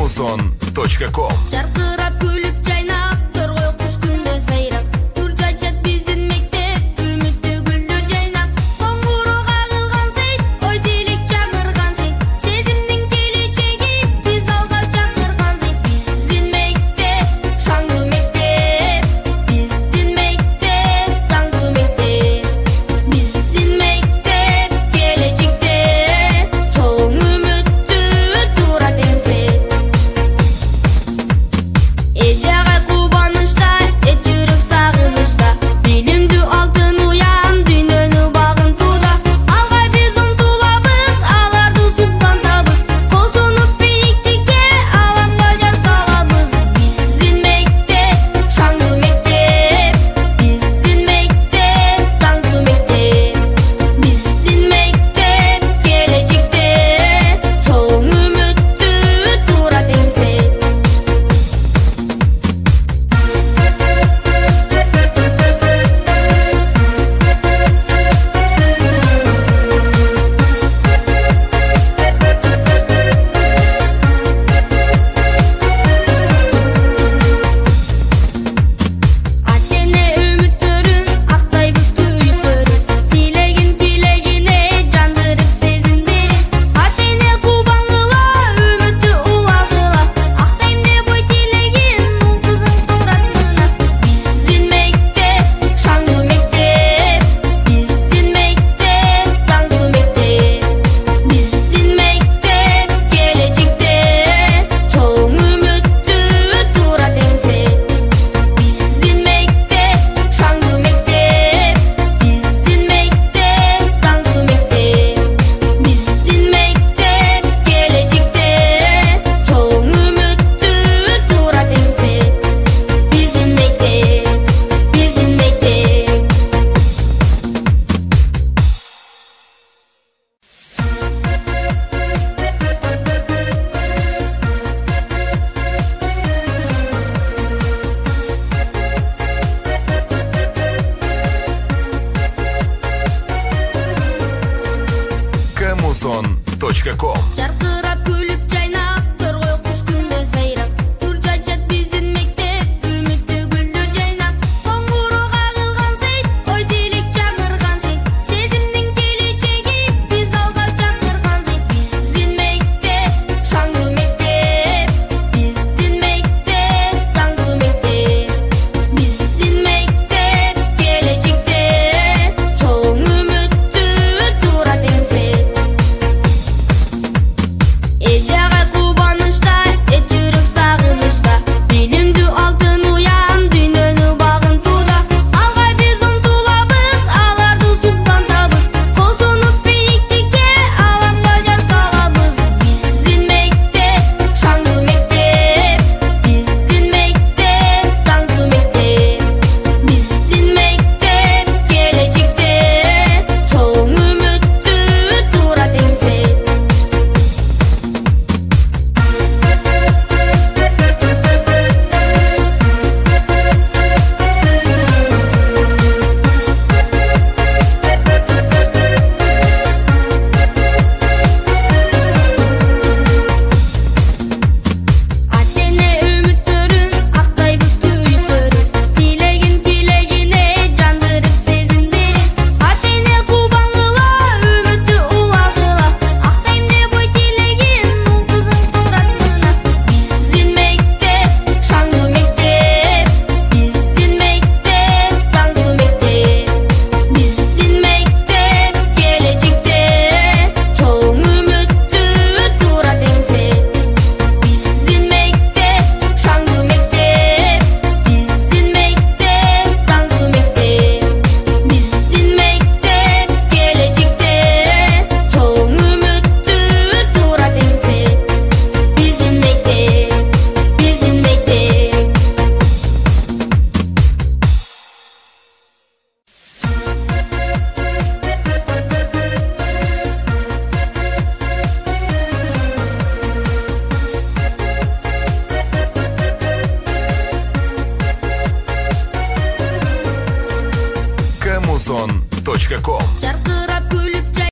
Camuson.com Жарқырап күліп жайнап, торғай құш күнде сайрап, нұр чачат біздің мектеп, үмітті гүлдер жайнап. Қоңырау қағылған сейт, ой тілек шақырған сейт, сезімнің келешегі біз алға шақырған сейт. Біздің мектеп, шаңғы мектеп, біздің мектеп, таңғы мектеп. Біздің мектеп, келешекте, чоң үмітті турат еңсе. Ежағай қубаныштар, жүрек сағынышта, білімді алтын ұян, дүниені бағын туда. Алға біз ұмтылабыз, аларды сұқтантабыз, қол сұнып биіктікке аламға жар салабыз. Біздің мектеп, шаңғы мектеп, біздің мектеп, таңғы мектеп. Біздің мектеп, келешекте, чоң үмітті турат еңсе. Атене үміттерін, ақтайбыз күйіктерін, тілегіне жандырып сезімдерін. Атене қубанғыла, үмітті ұлағыла, ақтайм деп ой тілеген, ұл қызың тұратына. Біздің мектеп, шаңғы мектеп, біздің мектеп, таңғы мектеп. Біздің мектеп, келешекте, чоң үмітті турат еңсе. Біздің мектеп, шаңғы мектеп, біздің мектеп, таңғы мектеп. Біздің мектеп, келешекте, чоң үмітті турат еңсе. Біздің мектеп, біздің мектеп. Camuson.com Жарқырап күліп жайнап, торғай құш күнде сайрап, нұр чачат біздің мектеп, үмітті гүлдер жайнап. Қоңырау қағылған сейт, ой тілек шақырған сейт, сезімнің келешегі біз алға шақырған сейт. Біздің мектеп, шаңғы мектеп, біздің мектеп, таңғы мектеп. Біздің мектеп, келешекте, чоң үмітті турат еңсе. Ежағай қубаныштар, жүрек сағынышта, білімді алтын ұян, дүниені бағын туда. Алға біз ұмтылабыз, аларды сұқтантабыз, қол сұнып биіктікке аламға жар салабыз. Біздің мектеп, шаңғы мектеп, біздің мектеп, таңғы мектеп. Біздің мектеп, келешекте, чоң үмітті турат еңсе. Атене үміттерін, ақтайбыз күйіктерін, тілегіне жандырып сезімдерін. Атене қубанғыла, үмітті ұлағыла, ақтайм деп ой тілеген, ұл қызың тұратына. Біздің мектеп, шаңғы мектеп, біздің мектеп, таңғы мектеп. Біздің мектеп, келешекте, чоң үмітті турат еңсе. Біздің мектеп, шаңғы мектеп, біздің мектеп, таңғы мектеп. Біздің мектеп, келешекте, чоң үмітті турат еңсе. Біздің мектеп, біздің мектеп. Camuson.com Жарқырап күліп